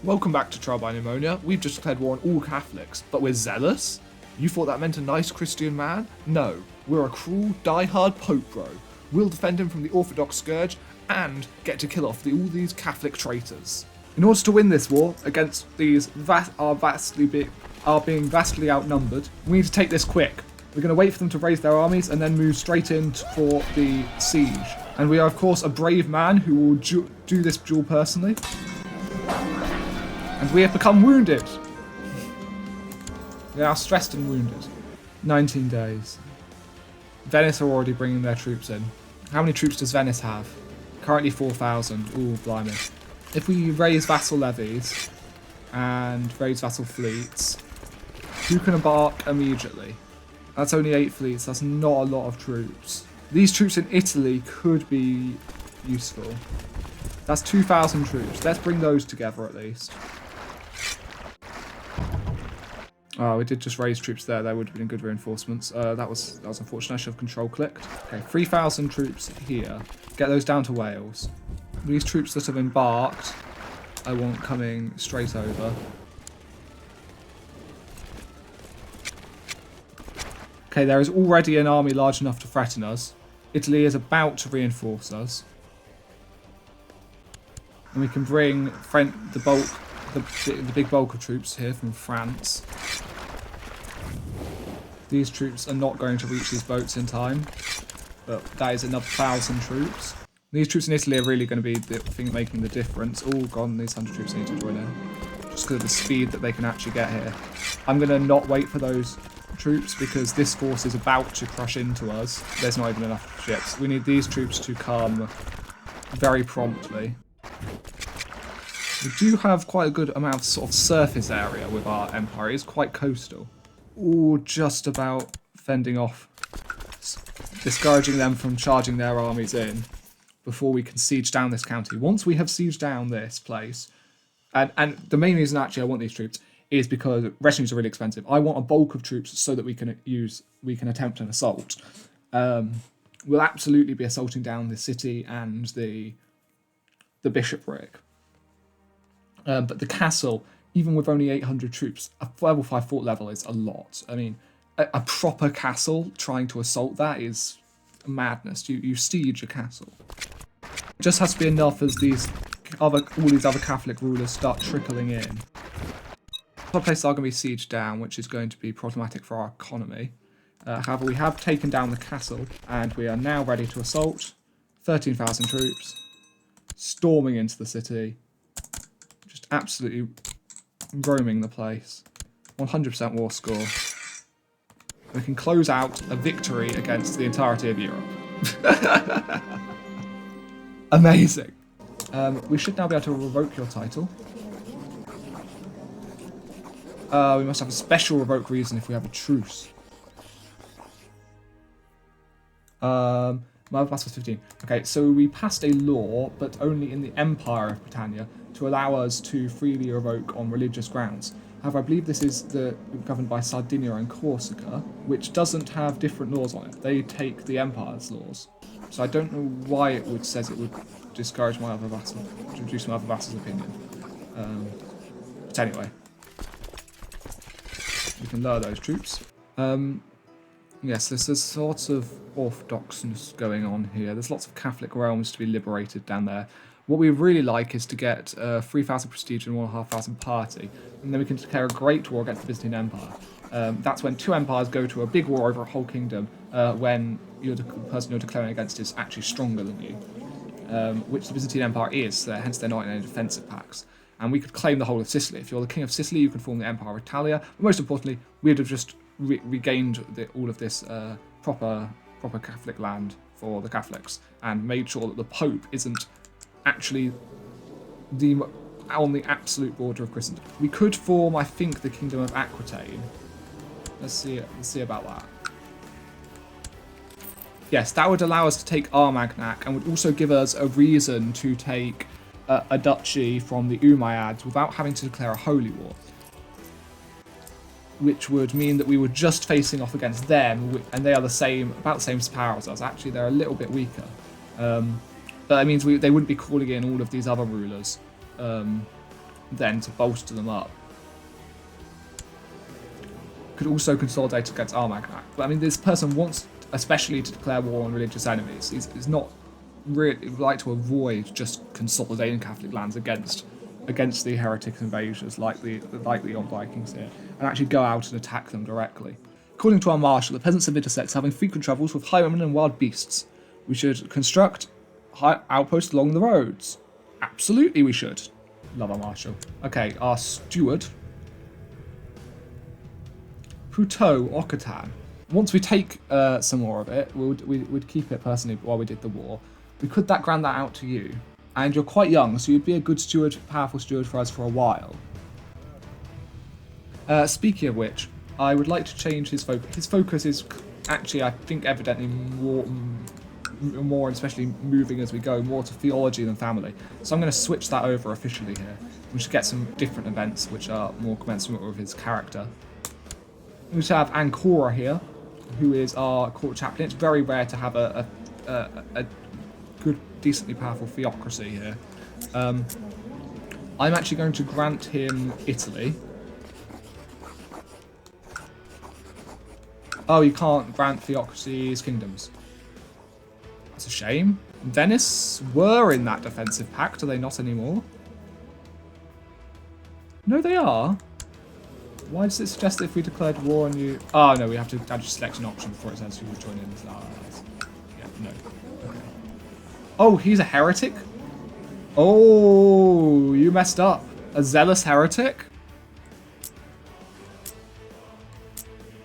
Welcome back to Trial by Pneumonia. We've just declared war on all Catholics, but we're zealous? You thought that meant a nice Christian man? No, we're a cruel, die-hard Pope bro. We'll defend him from the Orthodox scourge and get to kill off all these Catholic traitors. In order to win this war against these being vastly outnumbered, we need to take this quick. We're going to wait for them to raise their armies and then move straight in for the siege. And we are, of course, a brave man who will do this duel personally. And we have become wounded. We are stressed and wounded. 19 days. Venice are already bringing their troops in. How many troops does Venice have? Currently 4,000. Ooh, blimey. If we raise vassal levies and raise vassal fleets, who can embark immediately? That's only 8 fleets. That's not a lot of troops. These troops in Italy could be useful. That's 2,000 troops. Let's bring those together at least. Oh, we did just raise troops there. There would have been good reinforcements. That was unfortunate. I should have control clicked. Okay, 3,000 troops here. Get those down to Wales. These troops that have embarked, I want coming straight over. Okay, there is already an army large enough to threaten us. Italy is about to reinforce us. And we can bring the big bulk of troops here from France. These troops are not going to reach these boats in time, but that is another 1,000 troops. These troops in Italy are really going to be the thing making the difference. All gone, these 100 troops need to join in. Just because of the speed that they can actually get here. I'm going to not wait for those troops because this force is about to crush into us. There's not even enough ships. We need these troops to come very promptly. We do have quite a good amount of sort of surface area with our empire. It's quite coastal. All just about fending off, discouraging them from charging their armies in before we can siege down this county. Once we have sieged down this place, and the main reason actually I want these troops is because retinues are really expensive. I want a bulk of troops so that we can attempt an assault. We'll absolutely be assaulting down the city and the bishopric. But the castle, even with only 800 troops, a level 5 fort level is a lot. I mean, a proper castle trying to assault that is madness. You siege a castle. It just has to be enough as all these other Catholic rulers start trickling in. Other places are going to be sieged down, which is going to be problematic for our economy. However, we have taken down the castle, and we are now ready to assault. 13,000 troops, storming into the city. Just absolutely roaming the place. 100% war score. We can close out a victory against the entirety of Europe. Amazing. We should now be able to revoke your title. We must have a special revoke reason if we have a truce. My pass was 15. Okay, so we passed a law, but only in the Empire of Britannia, to allow us to freely revoke on religious grounds. However, I believe this is governed by Sardinia and Corsica, which doesn't have different laws on it. They take the Empire's laws. So I don't know why it says it would discourage my other vassal, to reduce my other vassal's opinion. But anyway. We can lower those troops. Yes, there's sorts of orthodoxness going on here. There's lots of Catholic realms to be liberated down there. What we really like is to get 3,000 prestige and 1,500 party, and then we can declare a great war against the Byzantine Empire. That's when two empires go to a big war over a whole kingdom, when the person you're declaring against is actually stronger than you, which the Byzantine Empire is, hence they're not in any defensive pacts. And we could claim the whole of Sicily. If you're the king of Sicily, you can form the Empire of Italia. But most importantly, we'd have just regained all of this proper Catholic land for the Catholics and made sure that the Pope isn't actually on the absolute border of Christendom. We could form, I think, the Kingdom of Aquitaine. Let's see about that. Yes, that would allow us to take Armagnac and would also give us a reason to take a duchy from the Umayyads without having to declare a holy war. Which would mean that we were just facing off against them, and they are about the same power as us. Actually, they're a little bit weaker. But that means they wouldn't be calling in all of these other rulers then to bolster them up. Could also consolidate against Armagnac. But I mean, this person wants especially to declare war on religious enemies. He's not really like to avoid just consolidating Catholic lands against the heretic invaders like the Vikings here, and actually go out and attack them directly. According to our marshal, the peasants of Middlesex having frequent troubles with highwaymen and wild beasts. We should construct outposts along the roads. Absolutely we should. Love our marshal. Okay, our steward. Puteaux, Occitan. Once we take some more of it, we'd keep it personally while we did the war. We could grant that out to you. And you're quite young, so you'd be a good steward, powerful steward for us for a while. Speaking of which, I would like to change his focus. His focus is actually, I think, evidently more and especially moving as we go, more to theology than family. So I'm going to switch that over officially here. We should get some different events which are more commensurate with his character. We should have Ancora here, who is our court chaplain. It's very rare to have a good, decently powerful theocracy here. I'm actually going to grant him Italy. Oh, you can't grant theocracies kingdoms. That's a shame. Venice were in that defensive pact, are they not anymore? No, they are. Why does it suggest that if we declared war on you... Oh, no, we have to actually select an option before it says who would join in. Yeah, no. Okay. Oh, he's a heretic? Oh, you messed up. A zealous heretic?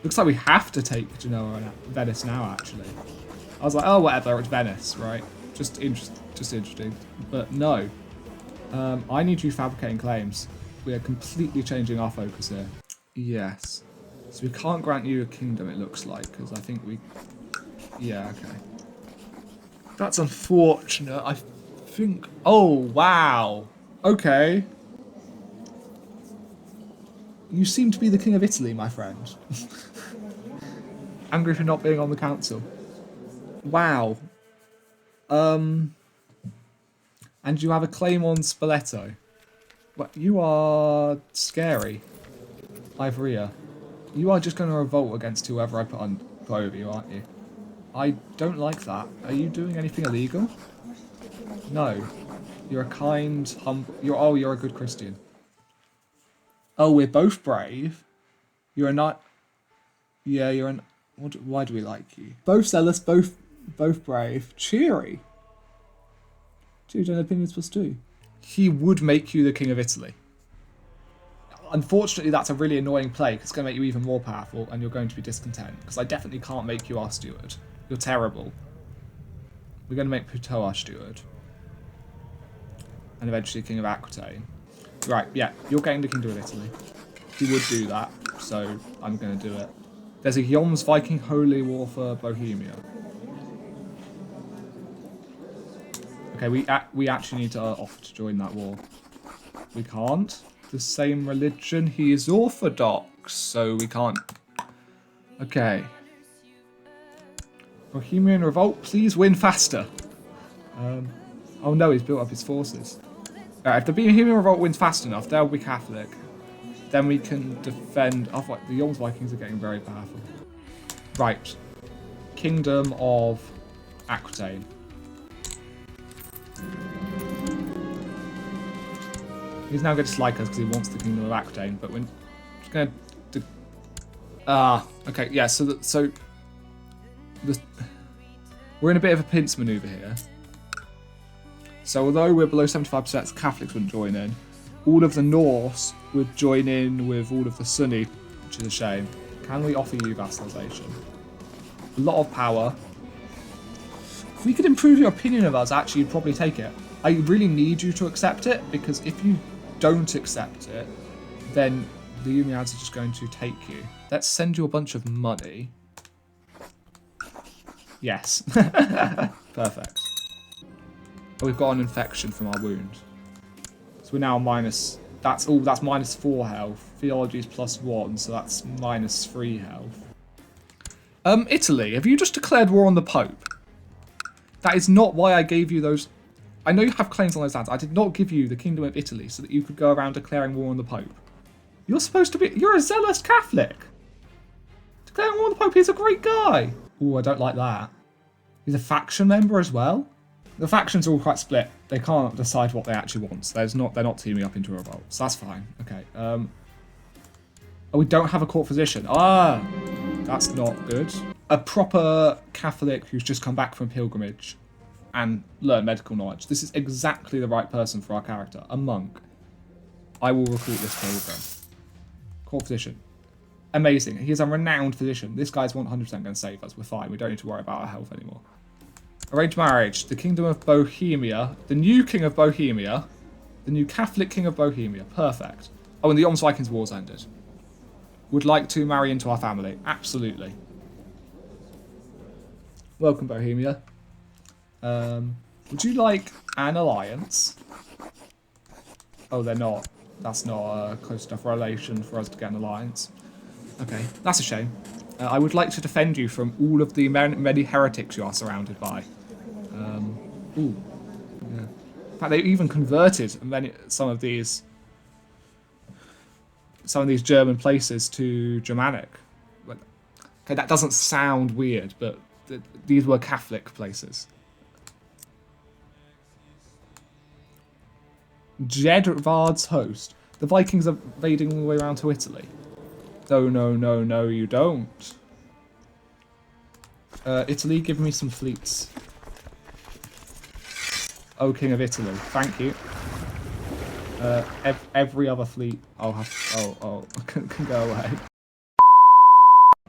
Looks like we have to take Genoa and Venice now, actually. I was like, oh, whatever, it's Venice, right? Just interesting. But no. I need you fabricating claims. We are completely changing our focus here. Yes. So we can't grant you a kingdom, it looks like, because I think we... Yeah, okay. That's unfortunate. I think... Oh, wow. Okay. You seem to be the King of Italy, my friend. Angry for not being on the council. Wow. And you have a claim on Spoleto. What? You are scary. Ivoria. You are just going to revolt against whoever I put over you, aren't you? I don't like that. Are you doing anything illegal? No. You're a kind, humble... You're a good Christian. Oh, we're both brave. You're a not... Yeah, you're an... Why do we like you? Both zealous, both brave. Cheery. 2 general opinions plus 2. He would make you the King of Italy. Unfortunately, that's a really annoying play because it's going to make you even more powerful and you're going to be discontent because I definitely can't make you our steward. You're terrible. We're going to make Puteaux our steward. And eventually King of Aquitaine. Right, yeah, you're getting the Kingdom of Italy. He would do that, so I'm going to do it. There's a Joms Viking Holy War for Bohemia. Okay, we actually need to offer to join that war. We can't. The same religion. He is Orthodox, so we can't. Okay. Bohemian Revolt, please win faster. Oh no, he's built up his forces. If the Bohemian Revolt wins fast enough, they'll be Catholic. Then we can defend... Oh, the Joms Vikings are getting very powerful. Right. Kingdom of Aquitaine. He's now going to dislike us because he wants the Kingdom of Aquitaine, but we're just going to... okay, yeah, we're in a bit of a pince manoeuvre here. So although we're below 75%, the Catholics wouldn't join in. All of the Norse would join in with all of the Sunni, which is a shame. Can we offer you vassalization? A lot of power. If we could improve your opinion of us, actually, you'd probably take it. I really need you to accept it, because if you don't accept it, then the Umayyads are just going to take you. Let's send you a bunch of money. Yes. Perfect. But we've got an infection from our wound. So we're now minus... That's minus 4 health. Theology is plus 1, so that's minus 3 health. Italy, have you just declared war on the Pope? That is not why I gave you those... I know you have claims on those lands. I did not give you the Kingdom of Italy so that you could go around declaring war on the Pope. You're supposed to be... You're a zealous Catholic. Declaring war on the Pope, he's a great guy. Oh, I don't like that. He's a faction member as well. The factions are all quite split. They can't decide what they actually want. So they're not teaming up into a revolt. So that's fine. Okay. Oh, we don't have a court physician. Ah, that's not good. A proper Catholic who's just come back from pilgrimage and learn medical knowledge. This is exactly the right person for our character. A monk. I will recruit this program. Court physician. Amazing. He is a renowned physician. This guy's 100% going to save us. We're fine. We don't need to worry about our health anymore. Arranged marriage. The Kingdom of Bohemia. The new King of Bohemia. The new Catholic King of Bohemia. Perfect. Oh, and the Vikings Wars ended. Would like to marry into our family. Absolutely. Welcome, Bohemia. Would you like an alliance? Oh, they're not. That's not a close enough relation for us to get an alliance. Okay, that's a shame. I would like to defend you from all of the many heretics you are surrounded by. Ooh. Yeah. In fact, they even converted some of these German places to Germanic. Okay, that doesn't sound weird, but these were Catholic places. Jedvard's host. The Vikings are invading all the way around to Italy. No, you don't. Italy, give me some fleets. Oh, King of Italy, thank you. Every other fleet I'll have. Can go away.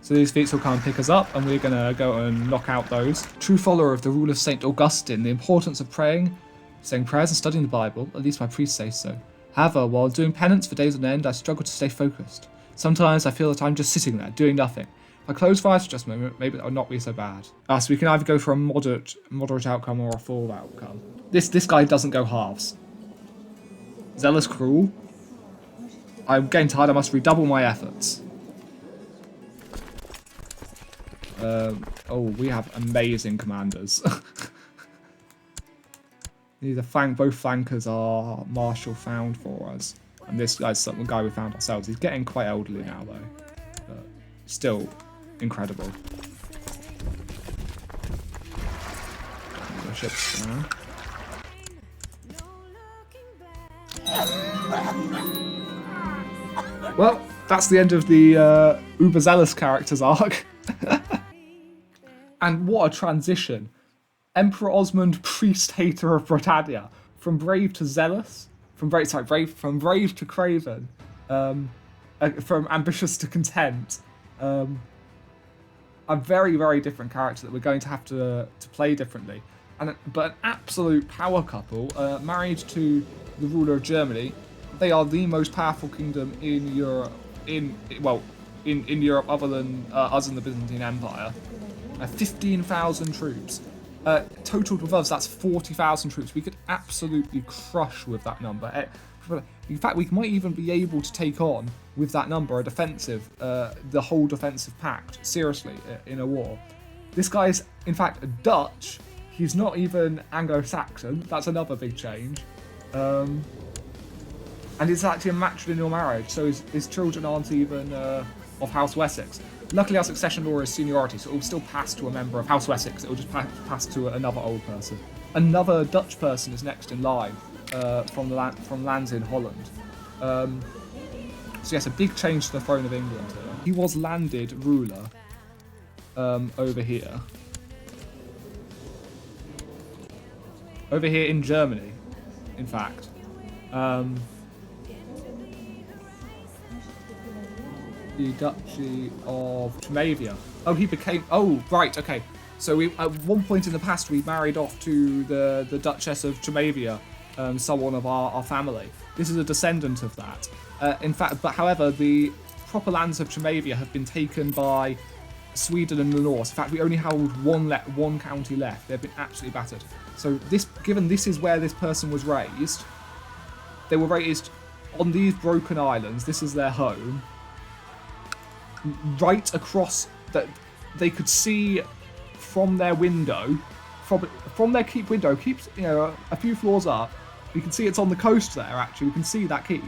So these fleets will come and pick us up, and we're gonna go and knock out those. True follower of the rule of Saint Augustine, the importance of praying, saying prayers and studying the Bible, at least my priests say so. However, while doing penance for days on end, I struggle to stay focused. Sometimes I feel that I'm just sitting there, doing nothing. If I close my eyes for just a moment, maybe that would not be so bad. So we can either go for a moderate outcome or a full outcome. This guy doesn't go halves. Zealous cruel. I'm getting tired, I must redouble my efforts. We have amazing commanders. Both flankers are martial found for us. And this guy's some guy we found ourselves. He's getting quite elderly now, though. But still incredible. The ships now. Well, that's the end of the Uber Zealous characters arc. And what a transition. Emperor Osmond, priest hater of Britannia. From brave to zealous. From brave to craven. From ambitious to content. A very, very different character that we're going to have to play differently. But an absolute power couple, married to the ruler of Germany. They are the most powerful kingdom in Europe. In Europe, other than us and the Byzantine Empire. 15,000 troops. Totaled with us, that's 40,000 troops. We could absolutely crush with that number. In fact, we might even be able to take on, with that number, a defensive, the whole defensive pact, seriously, in a war. This guy is, in fact, Dutch. He's not even Anglo-Saxon. That's another big change. And it's actually a matrilineal marriage, so his children aren't even of House Wessex. Luckily, our succession law is seniority, so it will still pass to a member of House Wessex. It will just pass to another old person. Another Dutch person is next in line from lands in Holland. So yes, a big change to the throne of England here. He was landed ruler over here. Over here in Germany, in fact. The Duchy of Tremavia. Oh, he became... Oh, right, okay. So we, at one point in the past, we married off to the Duchess of Tremavia, someone of our family. This is a descendant of that. In fact, but however, the proper lands of Tremavia have been taken by Sweden and the Norse. In fact, we only hold one county left. They've been absolutely battered. So given this is where this person was raised, they were raised on these broken islands. This is their home. Right across that, they could see from their window from their keep window, keeps, you know, a few floors up. You can see it's on the coast there, actually. You can see that keep.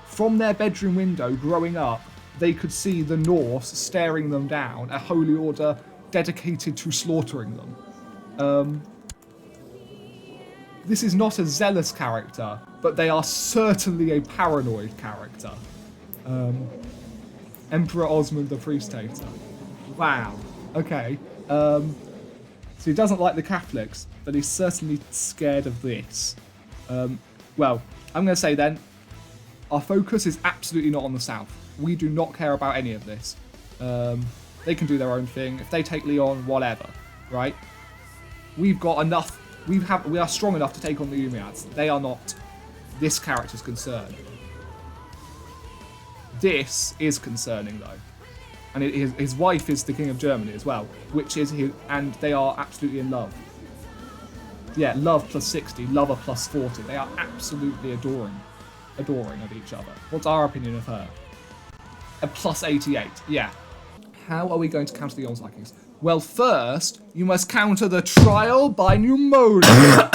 From their bedroom window, growing up, they could see the Norse staring them down, a holy order dedicated to slaughtering them. This is not a zealous character, but they are certainly a paranoid character. Emperor Osmond the Priestator. Wow. Okay. So he doesn't like the Catholics, but he's certainly scared of this. Well, I'm going to say then, our focus is absolutely not on the south. We do not care about any of this. They can do their own thing. If they take Leon, whatever, right? We've got enough. We are strong enough to take on the Umayyads. They are not this character's concern. This is concerning though, and his wife is the King of Germany as well, which is and they are absolutely in love. Yeah, love plus 60, lover plus 40. They are absolutely adoring of each other. What's our opinion of her? A plus 88. Yeah. How are we going to counter the Yolngu Vikings? Well, first, you must counter the trial by pneumonia.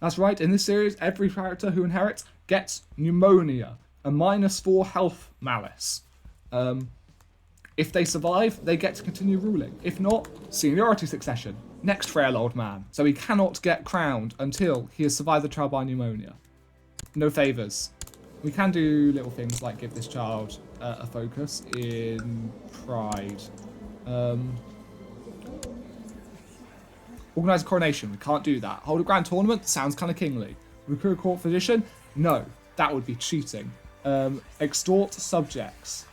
That's right, in this series, every character who inherits gets pneumonia, a -4 health malice. If they survive, they get to continue ruling. If not, seniority succession. Next frail old man. So he cannot get crowned until he has survived the trial by pneumonia. No favours. We can do little things like give this child a focus in pride. Organise a coronation. We can't do that. Hold a grand tournament. Sounds kind of kingly. Recruit a court physician. No, that would be cheating. Extort subjects.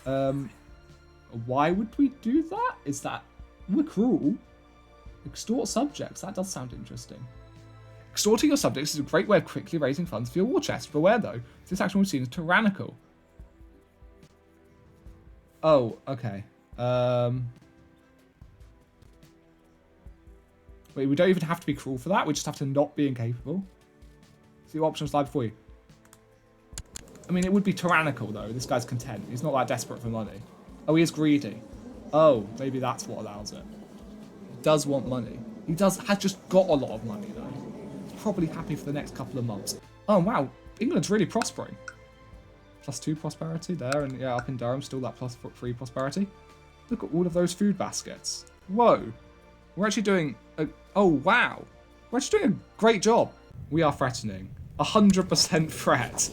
Why would we do that? Is that... We're cruel. Extort subjects. That does sound interesting. Extorting your subjects is a great way of quickly raising funds for your war chest. Beware, though, this action will be seen as tyrannical. Oh, okay. Wait, we don't even have to be cruel for that. We just have to not be incapable. See what options lie before you. I mean, it would be tyrannical, though. This guy's content. He's not that desperate for money. Oh, he is greedy. Oh, maybe that's what allows it. He does want money. He has just got a lot of money, though. He's probably happy for the next couple of months. Oh, wow. England's really prospering. +2 prosperity there, and yeah, up in Durham, still that +3 prosperity. Look at all of those food baskets. Whoa. We're actually doing oh, wow. We're actually doing a great job. We are threatening. 100% threat.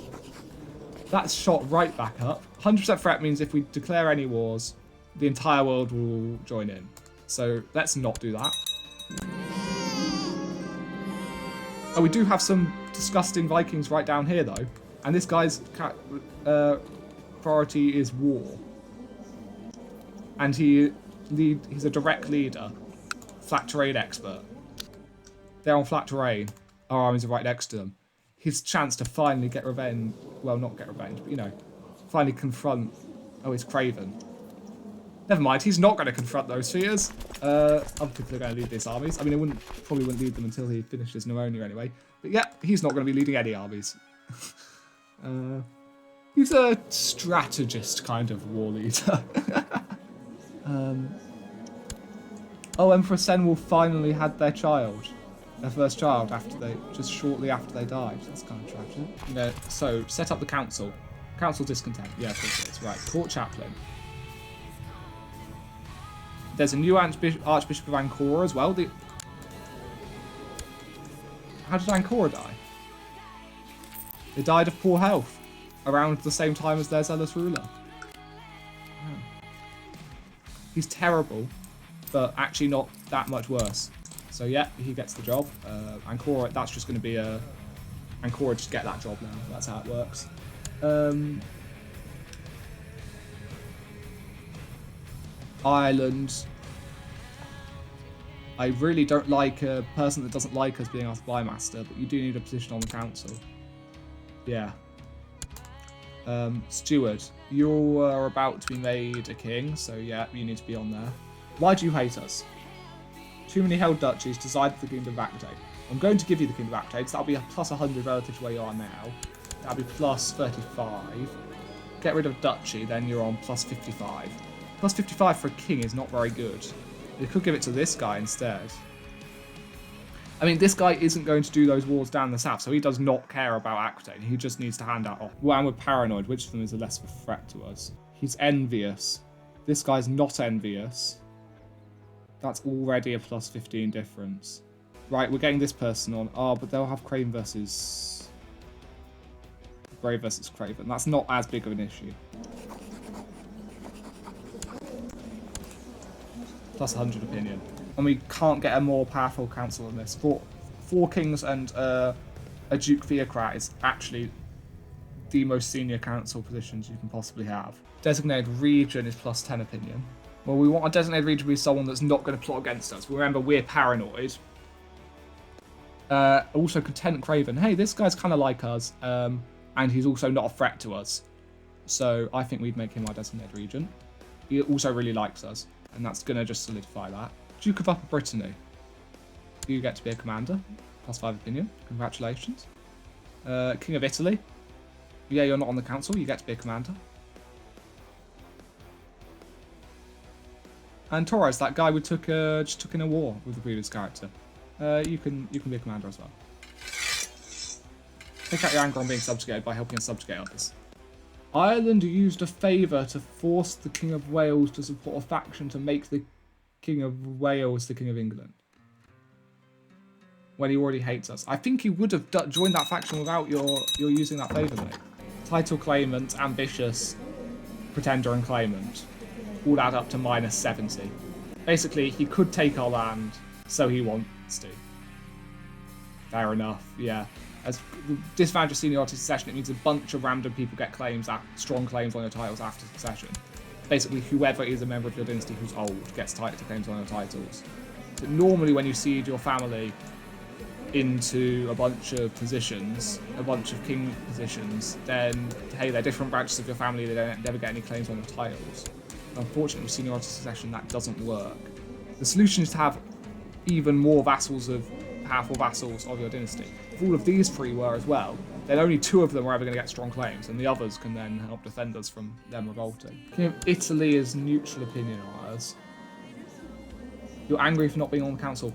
That's shot right back up. 100% threat means if we declare any wars, the entire world will join in. So let's not do that. Oh, we do have some disgusting Vikings right down here, though. And this guy's priority is war. And he's a direct leader. Flat terrain expert. They're on flat terrain. Our armies are right next to them. His chance to finally get revenge. Well, not get revenge, but, you know, finally confront... Oh, it's Craven. Never mind, he's not going to confront those fears. Other people are going to lead these armies. I mean, probably wouldn't lead them until he finishes pneumonia anyway. But yeah, he's not going to be leading any armies. He's a strategist kind of war leader. Oh, Emperor Senwal finally had their child. Their first child just shortly after they died. That's kind of tragic. You know, so set up the council. Council discontent. Yeah, of course it is. Right, court chaplain. There's a new Archbishop of Ankara as well. How did Ankara die? They died of poor health around the same time as their zealous ruler. Oh. He's terrible, but actually not that much worse. So yeah, he gets the job. Ankara, that's just going to be Ankara just get that job now. That's how it works. Ireland. I really don't like a person that doesn't like us being our spy master, but you do need a position on the council. Yeah. Steward, you are about to be made a king, so yeah, you need to be on there. Why do you hate us? Too many held duchies, decided the Kingdom of Aquitaine. I'm going to give you the Kingdom of Aquitaine, so that'll be a +100 relative to where you are now. That'll be +35. Get rid of duchy, then you're on +55. +55 for a king is not very good. You could give it to this guy instead. I mean, this guy isn't going to do those wars down the south, so he does not care about Aquitaine. He just needs to hand that off. Well, and we're paranoid. Which of them is a less of a threat to us? He's envious. This guy's not envious. That's already a plus 15 difference. Right, we're getting this person on. Oh, but they'll have Craven versus... Brave versus Craven. That's not as big of an issue. Plus 100 opinion. And we can't get a more powerful council than this. Four kings and a duke theocrat is actually the most senior council positions you can possibly have. Designated region is plus 10 opinion. Well, we want a designated region to be someone that's not going to plot against us. Remember, we're paranoid. Also, Content Craven. Hey, this guy's kind of like us, and he's also not a threat to us. So I think we'd make him our designated region. He also really likes us, and that's going to just solidify that. Duke of Upper Brittany. You get to be a commander. Plus 5 opinion. Congratulations. King of Italy. Yeah, you're not on the council. You get to be a commander. And Torres, that guy we just took in a war with the previous character. You can be a commander as well. Take out your anger on being subjugated by helping us subjugate others. Ireland used a favour to force the King of Wales to support a faction to make the King of Wales the King of England. When he already hates us. I think he would have joined that faction without your using that favour, mate. Title claimant, ambitious, pretender and claimant. All add up to minus 70. Basically, he could take our land, so he wants to. Fair enough, yeah. As the disadvantage of seniority succession, it means a bunch of random people get claims, strong claims on your titles after succession. Basically, whoever is a member of your dynasty who's old gets title claims on your titles. So normally when you seed your family into a bunch of positions, a bunch of king positions, then, hey, they're different branches of your family, they don't never get any claims on your titles. Unfortunately, with seniority succession, that doesn't work. The solution is to have even more powerful vassals of your dynasty. If all of these three were as well, then only 2 of them are ever going to get strong claims, and the others can then help defend us from them revolting. King of Italy is neutral opinion on us. You're angry for not being on the council.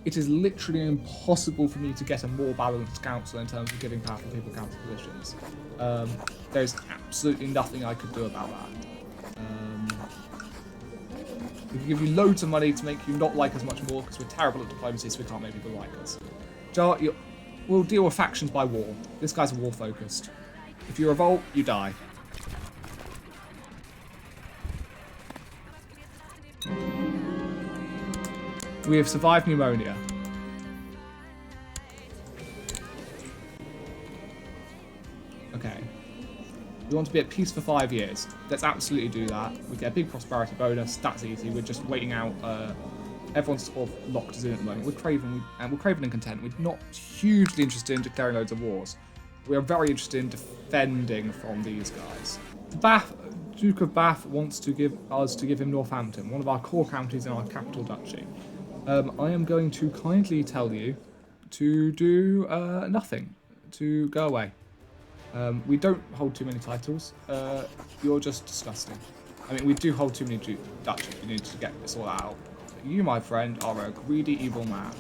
It is literally impossible for me to get a more balanced council in terms of giving powerful people council positions. There's absolutely nothing I could do about that. We can give you loads of money to make you not like us much more because we're terrible at diplomacy, so we can't make people like us. We'll deal with factions by war. This guy's war focused. If you revolt, you die. We have survived pneumonia. Okay. We want to be at peace for 5 years. Let's absolutely do that. We get a big prosperity bonus. That's easy. We're just waiting out. Everyone's sort of locked us in at the moment. We're Craven and content. We're not hugely interested in declaring loads of wars. We are very interested in defending from these guys. Duke of Bath wants to give him Northampton, one of our core counties in our capital duchy. I am going to kindly tell you to do nothing, to go away. We don't hold too many titles. You're just disgusting. I mean, we do hold too many duchies. We need to get this all out. You, my friend, are a greedy, evil man.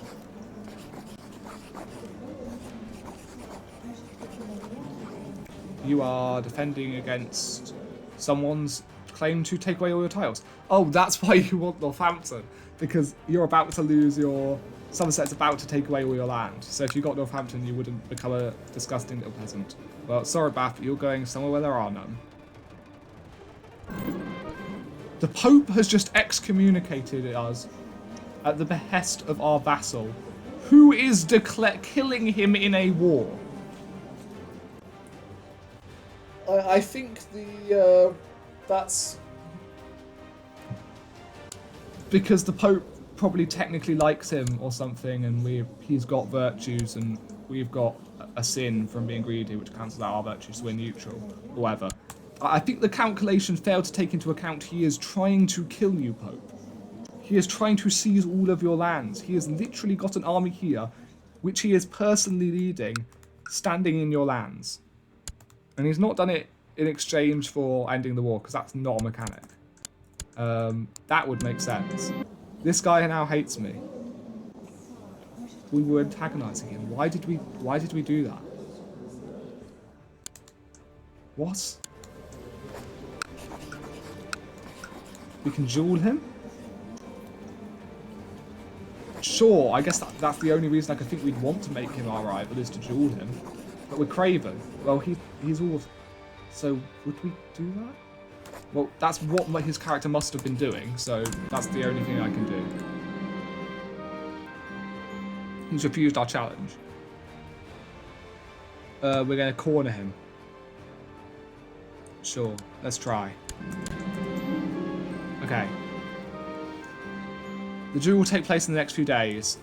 You are defending against someone's claim to take away all your tiles. Oh, that's why you want Northampton. Because you're about to lose your... Somerset's about to take away all your land. So if you got Northampton, you wouldn't become a disgusting little peasant. Well, sorry, Bath, you're going somewhere where there are none. The Pope has just excommunicated us at the behest of our vassal, who is killing him in a war. I think that's because the Pope probably technically likes him or something, and he's got virtues and we've got a sin from being greedy, which cancels out our virtues, so we're neutral, or whatever. I think the calculation failed to take into account he is trying to kill you, Pope. He is trying to seize all of your lands. He has literally got an army here, which he is personally leading, standing in your lands. And he's not done it in exchange for ending the war, because that's not a mechanic. That would make sense. This guy now hates me. we were antagonising him. Why did we do that? What? We can duel him? Sure, I guess that's the only reason I could think we'd want to make him our rival, is to duel him. But with Craven, well, he's all... So, would we do that? Well, that's what his character must have been doing, so that's the only thing I can do. He's refused our challenge. We're going to corner him. Sure, let's try. Okay. The duel will take place in the next few days.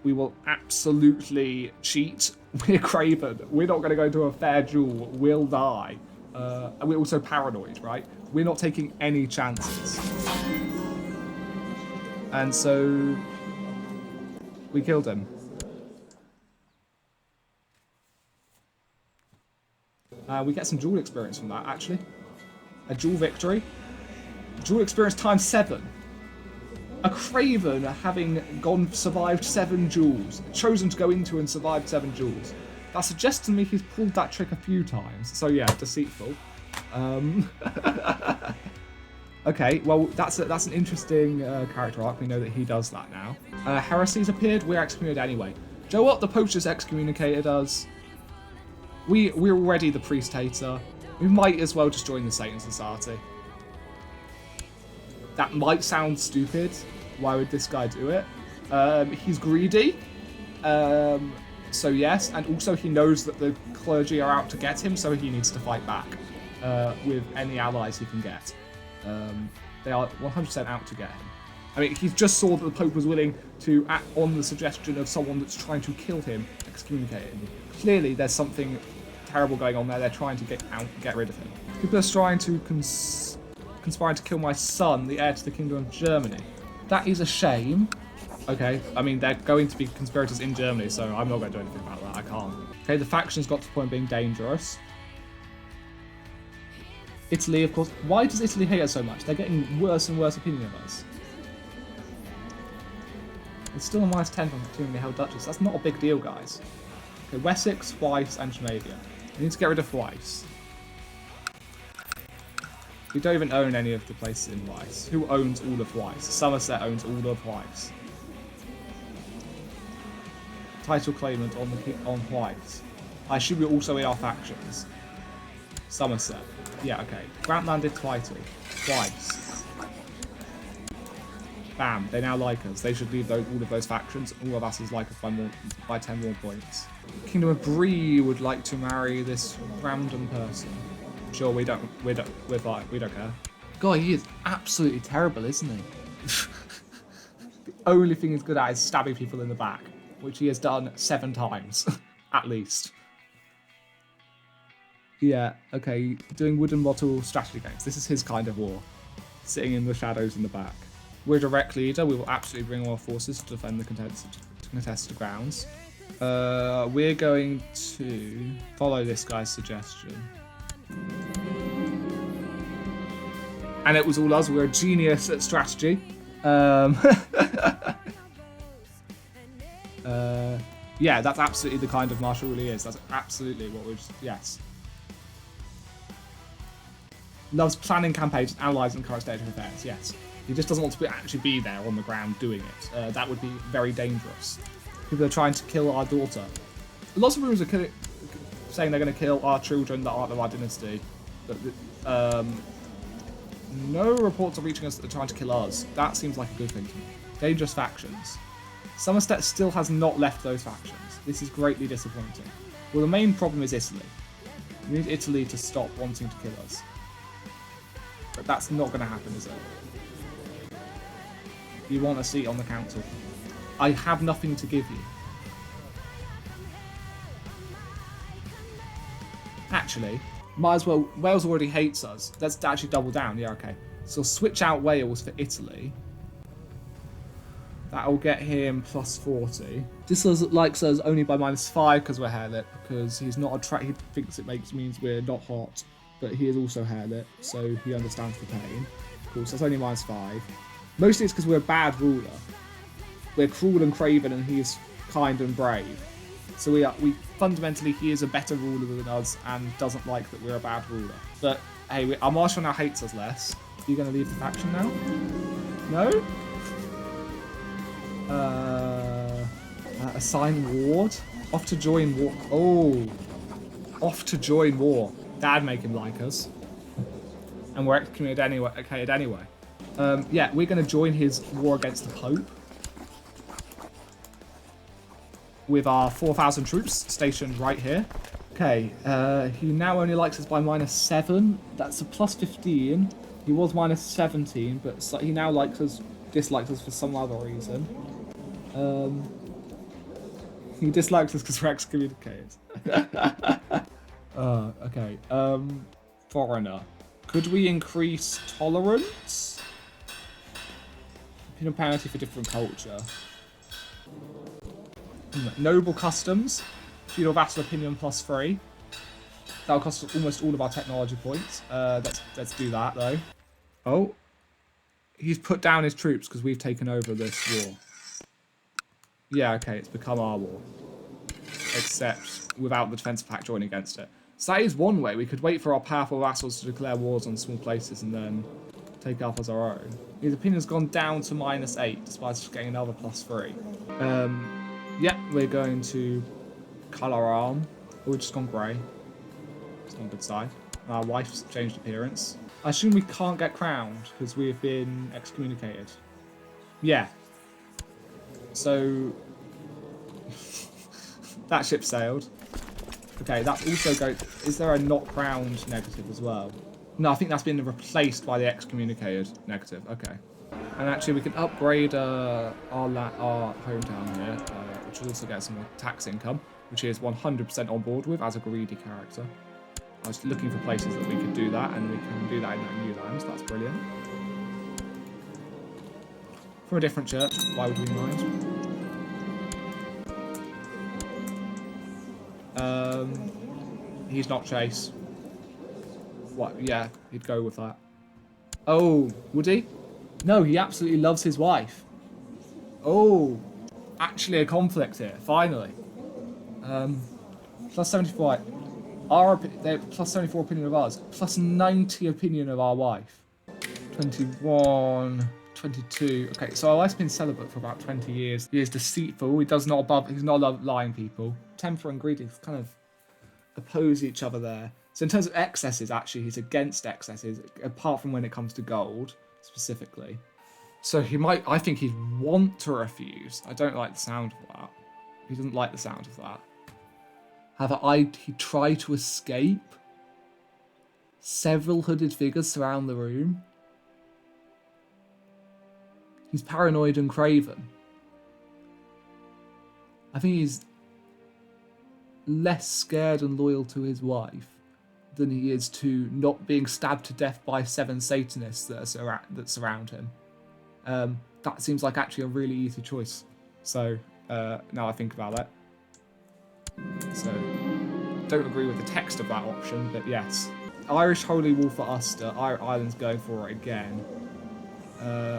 We will absolutely cheat. We're Craven. We're not going to go to a fair duel. We'll die. And we're also paranoid, right? We're not taking any chances. And so we killed him. We get some duel experience from that, actually. A duel victory. Duel experience times 7. A Craven having survived 7 duels. Chosen to go into and survived 7 duels. That suggests to me he's pulled that trick a few times. So yeah, deceitful. Okay, well, that's an interesting character arc. We know that he does that now. Heresy's appeared. We're excommunicated anyway. Do you know what? The Pope just excommunicated us. We're already the priest hater. We might as well just join the Satan Society. That might sound stupid. Why would this guy do it? He's greedy. So yes, and also he knows that the clergy are out to get him, so he needs to fight back with any allies he can get. They are 100% out to get him. I mean, he just saw that the Pope was willing to act on the suggestion of someone that's trying to kill him, excommunicate him. Clearly, there's something terrible going on there. They're trying to get rid of him. People are trying to conspiring to kill my son, the heir to the Kingdom of Germany. That is a shame. Okay, I mean, they're going to be conspirators in Germany, so I'm not going to do anything about that. I can't. Okay, the faction's got to the point of being dangerous. Italy, of course. Why does Italy hate us so much? They're getting worse and worse opinion of us. It's still a -10 from continuing the held duchies. That's not a big deal, guys. Okay, Wessex, Weiss, and Schmavia. We need to get rid of Weiss. We don't even own any of the places in Weiss. Who owns all of Weiss? Somerset owns all of Weiss. Title claimant on Weiss. I assume we're also in our factions. Somerset. Yeah, okay. Grant landed title. Weiss. Bam. They now like us. They should leave all of those factions. All of us is like us by 10 more points. Kingdom of Bree would like to marry this random person. Sure, we don't care. God, he is absolutely terrible, isn't he? The only thing he's good at is stabbing people in the back, which he has done 7 times, at least. Yeah, okay, doing wooden model strategy games. This is his kind of war. Sitting in the shadows in the back. We're direct leader. We will absolutely bring our forces to defend the contested grounds. We're going to follow this guy's suggestion. And it was all us. We're a genius at strategy. Yeah, that's absolutely the kind of martial rule he is. That's absolutely what we're... Yes. Loves planning campaigns, analysing current state of affairs. Yes. He just doesn't want to actually be there on the ground doing it. That would be very dangerous. People are trying to kill our daughter. Lots of rumours are saying they're going to kill our children that aren't of our dynasty. But no reports are reaching us that they're trying to kill us. That seems like a good thing to me. Dangerous factions. Somerset still has not left those factions. This is greatly disappointing. Well, the main problem is Italy. We need Italy to stop wanting to kill us. But that's not going to happen, is it? You want a seat on the council. I have nothing to give you. Actually, might as well... Wales already hates us. Let's actually double down. Yeah, okay. So switch out Wales for Italy. That'll get him plus 40. This likes us only by -5 because we're hairlit. Because he's not he thinks it means we're not hot. But he is also hairlit, so he understands the pain. Of course, that's only -5. Mostly it's because we're a bad ruler. we're cruel and craven, and he is kind and brave. So we fundamentally, he is a better ruler than us and doesn't like that we're a bad ruler. But hey, our marshal now hates us less. Are you going to leave the faction now? No? Assign ward? Off to join war. Oh. Off to join war. That'd make him like us. And we're excommunicated anyway. Yeah, we're going to join his war against the Pope. With our 4,000 troops stationed right here. Okay, he now only likes us by -7. That's a +15. He was -17, but he now dislikes us for some other reason. He dislikes us because we're excommunicated. Okay. Foreigner. Could we increase tolerance? Penal penalty for different culture. Noble customs. Feudal vassal opinion +3. That'll cost us almost all of our technology points. Let's do that though. Oh. He's put down his troops because we've taken over this war. Yeah, okay, it's become our war. Except without the defensive pact joining against it. So that is one way. We could wait for our powerful vassals to declare wars on small places and then take up as our own. His opinion's gone down to -8, despite us getting another +3. Yeah, we're going to colour arm. Oh, we've just gone grey. It's not a good sign. Our wife's changed appearance. I assume we can't get crowned because we have been excommunicated. Yeah. So that ship sailed. Okay, that's also is there a not crowned negative as well? No, I think that's been replaced by the excommunicated negative. Okay. And actually, we can upgrade our hometown here, which will also get some more tax income, which is 100% on board with as a greedy character. I was looking for places that we could do that, and we can do that in that new land. So that's brilliant. From a different church, why would we mind? He's not Chase. What? Yeah, he'd go with that. Oh, would he? No, he absolutely loves his wife. Oh, actually a conflict here, finally. Plus 74. They're plus 74 opinion of ours. Plus 90 opinion of our wife. 21, 22. Okay, so our wife's been celibate for about 20 years. He is deceitful. He's not above lying people. Temper and greed is kind of oppose each other there. So in terms of excesses, actually, he's against excesses, apart from when it comes to gold, specifically. So I think he'd want to refuse. I don't like the sound of that. He doesn't like the sound of that. However, he'd try to escape. Several hooded figures surround the room. He's paranoid and craven. I think he's less scared and loyal to his wife than he is to not being stabbed to death by 7 Satanists that surround him. That seems like actually a really easy choice. So now I think about that. So don't agree with the text of that option, but yes. Irish Holy War for Ulster. Ireland's going for it again.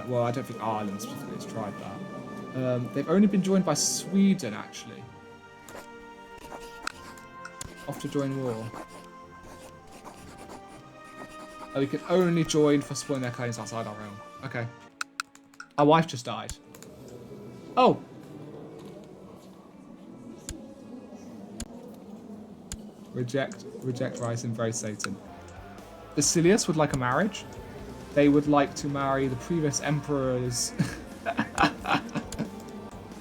Well, I don't think Ireland specifically has tried that. They've only been joined by Sweden, actually. Off to join war. Oh, we can only join for spoiling their claims outside our realm. Okay. Our wife just died. Oh! Reject rice, embrace Satan. Basilius would like a marriage. They would like to marry the previous emperor's...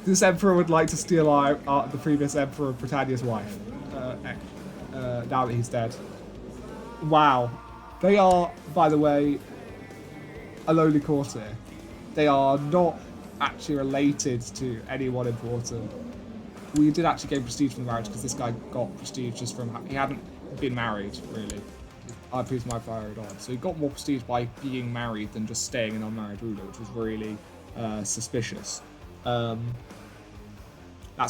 This emperor would like to steal the previous emperor of Britannia's wife. Now that he's dead. Wow. They are, by the way, a lowly courtier. They are not actually related to anyone important. We did actually gain prestige from the marriage because this guy got prestige just from... He hadn't been married, really. I proved my priority on. So he got more prestige by being married than just staying an unmarried ruler, which was really suspicious. That's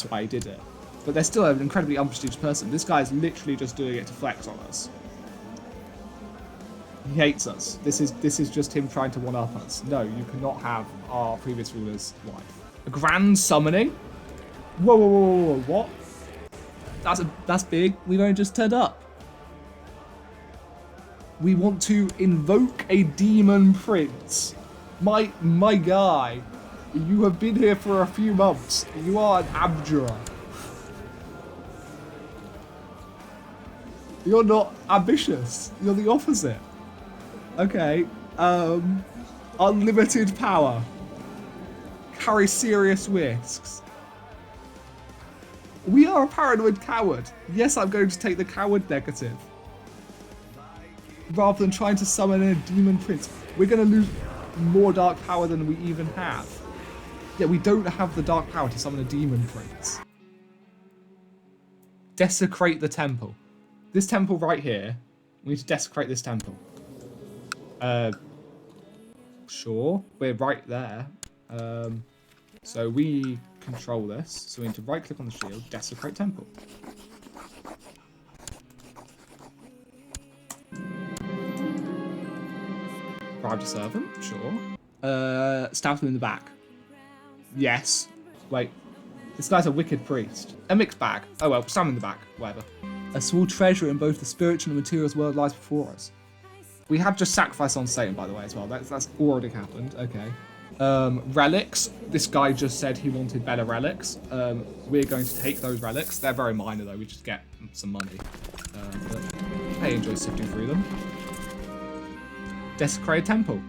why he did it. But they're still an incredibly unprestigious person. This guy is literally just doing it to flex on us. He hates us. This is just him trying to one-up us. No, you cannot have our previous ruler's wife. A grand summoning? Whoa, whoa, whoa, whoa, whoa, what? That's big. We've only just turned up. We want to invoke a demon prince. My guy, you have been here for a few months. You are an abjurer. You're not ambitious. You're the opposite. Okay. Unlimited power. Carry serious risks. We are a paranoid coward. Yes, I'm going to take the coward negative. Rather than trying to summon a demon prince. We're going to lose more dark power than we even have. Yeah, we don't have the dark power to summon a demon prince. Desecrate the temple. This temple right here. We need to desecrate this temple. Sure. We're right there. So we control this. So we need to right click on the shield, desecrate temple. Bribe the servant, sure. Stab him in the back. Yes. Wait. This guy's a wicked priest. A mixed bag. Oh well, stab him in the back. Whatever. A small treasure in both the spiritual and materials world lies before us. We have just sacrificed on Satan, by the way, as well. That's already happened. Okay. Relics. This guy just said he wanted better relics. We're going to take those relics. They're very minor, though. We just get some money. But I enjoy sifting through them. Desecrated Temple.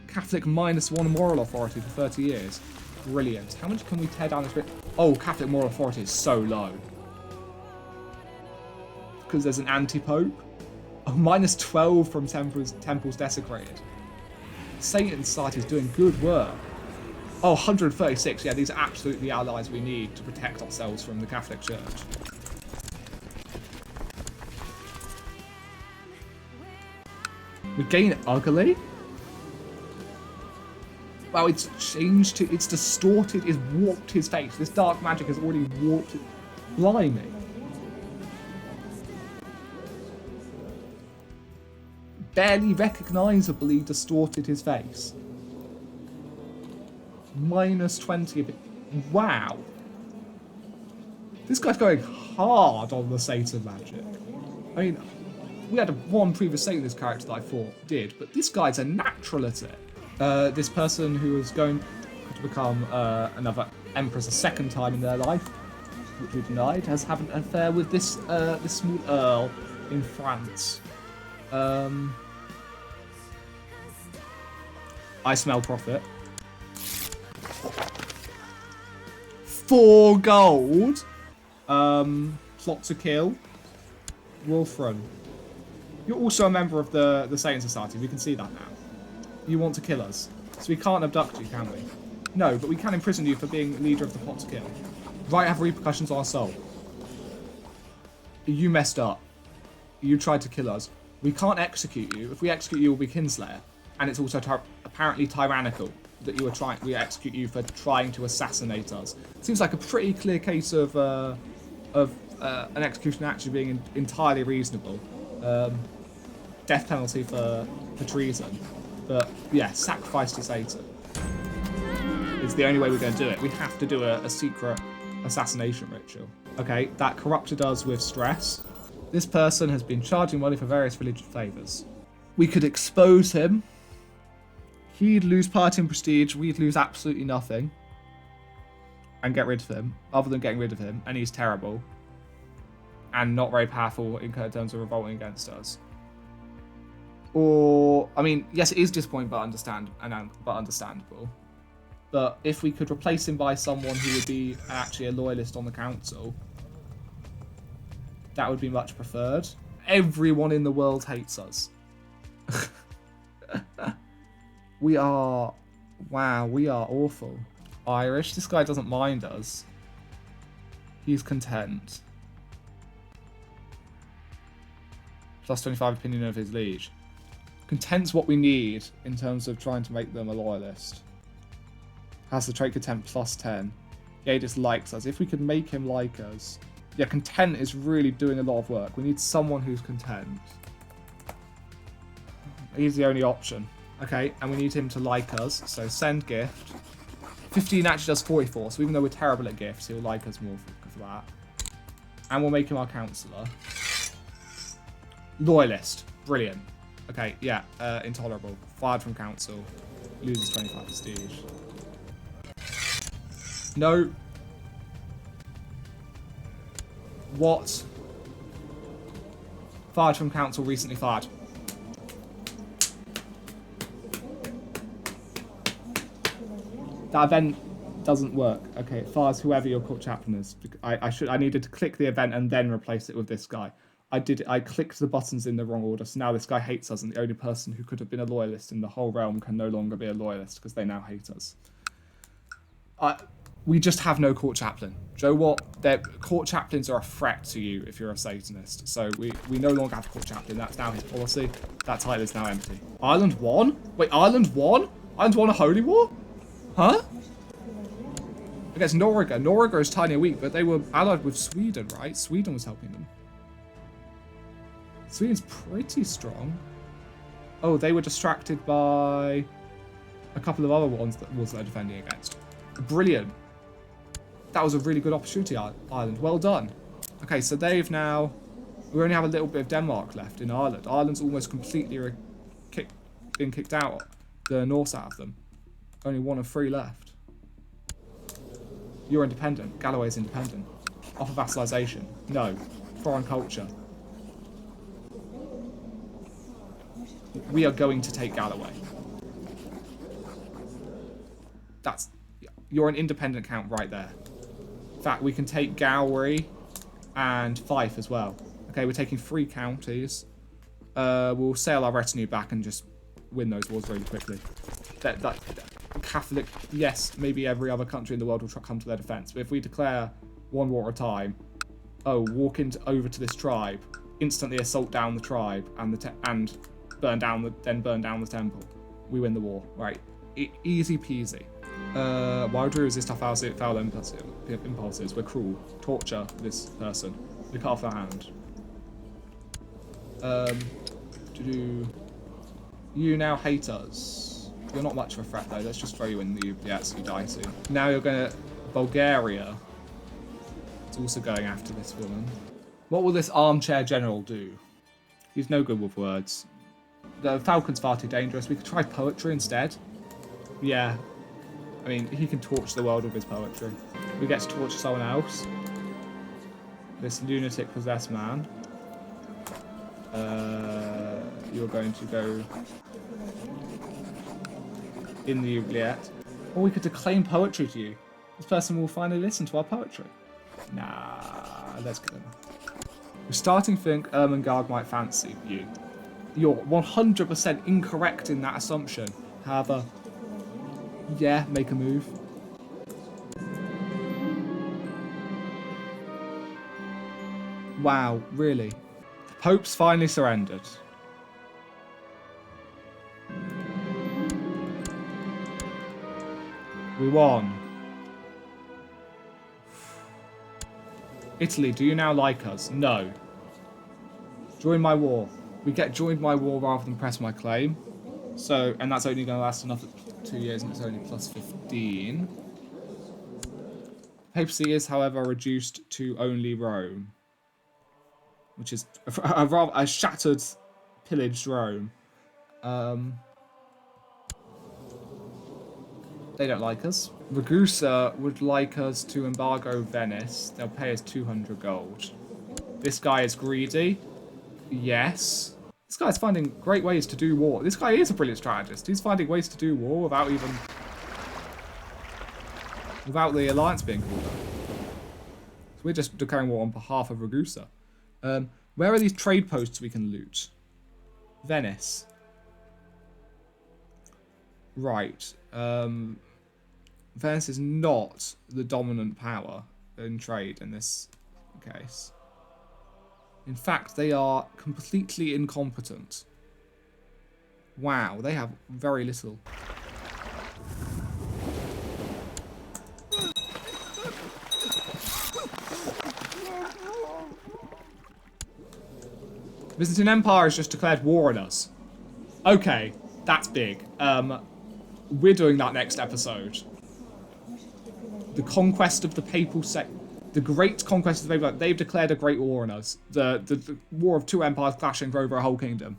Catholic -1 moral authority for 30 years. Brilliant. How much can we tear down this bit? Oh, Catholic moral authority is so low. Because there's an anti-pope. Oh, -12 from temples desecrated. Satan Society is doing good work. Oh, 136. Yeah, these are absolutely the allies we need to protect ourselves from the Catholic Church. We gain ugly? Wow, it's changed to... It's distorted, it's warped his face. This dark magic has already warped it. Blimey. Barely recognisably distorted his face. -20 a bit. Wow. This guy's going hard on the Satan magic. I mean, we had one previous Satanist character that I thought did, but this guy's a natural at it. This person who is going to become another empress a second time in their life, which we denied, has had an affair with this this small earl in France. I smell profit. 4 gold. Plot to kill. Wolfram. You're also a member of the Satan Society. We can see that now. You want to kill us. So we can't abduct you, can we? No, but we can imprison you for being leader of the plot to kill. Right, have repercussions on our soul. You messed up. You tried to kill us. We can't execute you. If we execute you, we'll be Kinslayer. And it's also apparently tyrannical that we execute you for trying to assassinate us. Seems like a pretty clear case of an execution actually being entirely reasonable. Death penalty for treason. But yeah, sacrifice to Satan is the only way we're going to do it. We have to do a secret assassination ritual. Okay, that corrupted us with stress. This person has been charging money for various religious favours. We could expose him. He'd lose party and prestige. We'd lose absolutely nothing. And get rid of him. Other than getting rid of him. And he's terrible. And not very powerful in terms of revolting against us. Or, I mean, yes, it is disappointing, but understandable. But if we could replace him by someone who would be actually a loyalist on the council, that would be much preferred. Everyone in the world hates us. We are awful. Irish, this guy doesn't mind us. He's content. Plus 25 opinion of his liege. Content's what we need in terms of trying to make them a loyalist. Has the trait content plus 10. Yeah, he just likes us. If we could make him like us. Yeah, content is really doing a lot of work. We need someone who's content. He's the only option. Okay, and we need him to like us. So send gift. 15 actually does 44, so even though we're terrible at gifts, he'll like us more for that. And we'll make him our counsellor. Loyalist. Brilliant. Okay, yeah. Intolerable. Fired from council. Loses 25 prestige. No. What? Fired from council, recently fired. That event doesn't work. Okay, it fires whoever your court chaplain is. I needed to click the event and then replace it with this guy. I clicked the buttons in the wrong order, so now this guy hates us, and the only person who could have been a loyalist in the whole realm can no longer be a loyalist because they now hate us. We just have no court chaplain. Joe, what? Court chaplains are a threat to you if you're a Satanist. So we no longer have a court chaplain. That's now his policy. That title is now empty. Ireland won? Wait, Ireland won? Ireland won a holy war? Huh? Against Norway. Norway is tiny and weak, but they were allied with Sweden, right? Sweden was helping them. Sweden's pretty strong. Oh, they were distracted by a couple of other ones that they're defending against. Brilliant. That was a really good opportunity, Ireland. Well done. Okay, so they've now... We only have a little bit of Denmark left in Ireland. Ireland's almost completely been kicked out. The Norse out of them. Only 1 of 3 left. You're independent. Galloway's independent. Offer vassalization. No. Foreign culture. We are going to take Galloway. That's... You're an independent count right there. In fact, we can take Gowrie and Fife as well. Okay, we're taking 3 counties. We'll sail our retinue back and just win those wars really quickly. That Catholic, yes, maybe every other country in the world will come to their defense. But if we declare 1 war at a time, walk over to this tribe, instantly assault down the tribe, and burn down the temple, we win the war. Right, easy peasy. Why do we resist our foul impulses? We're cruel. Torture this person. We cut off their hand. You now hate us. You're not much of a threat though. Let's just throw you in the so you die soon. Now you're gonna... Bulgaria. It's also going after this woman. What will this armchair general do? He's no good with words. The Falcon's far too dangerous. We could try poetry instead. Yeah. I mean, he can torch the world with his poetry. We get to torture someone else. This lunatic possessed man. You're going to go in the oubliette. Or we could declaim poetry to you. This person will finally listen to our poetry. Nah, let's kill him. We're starting to think Ermengarde might fancy you. You're 100% incorrect in that assumption. However, yeah, make a move. Wow, really? The Pope's finally surrendered. We won. Italy, do you now like us? No. Join my war. We get joined my war rather than press my claim. So, and that's only going to last another 2 years, and it's only plus 15. Papacy is, however, reduced to only Rome, which is a shattered, pillaged Rome. They don't like us. Ragusa would like us to embargo Venice. They'll pay us 200 gold. This guy is greedy. Yes. This guy's finding great ways to do war. This guy is a brilliant strategist. He's finding ways to do war without the alliance being called up. So we're just declaring war on behalf of Ragusa. Where are these trade posts we can loot? Venice. Right. Venice is not the dominant power in trade in this case. In fact, they are completely incompetent. Wow, they have very little. Byzantine Empire has just declared war on us. Okay, that's big. We're doing that next episode. the conquest of the papal sect, the great conquest of the papal, they've declared a great war on us. The war of two empires clashing for over a whole kingdom.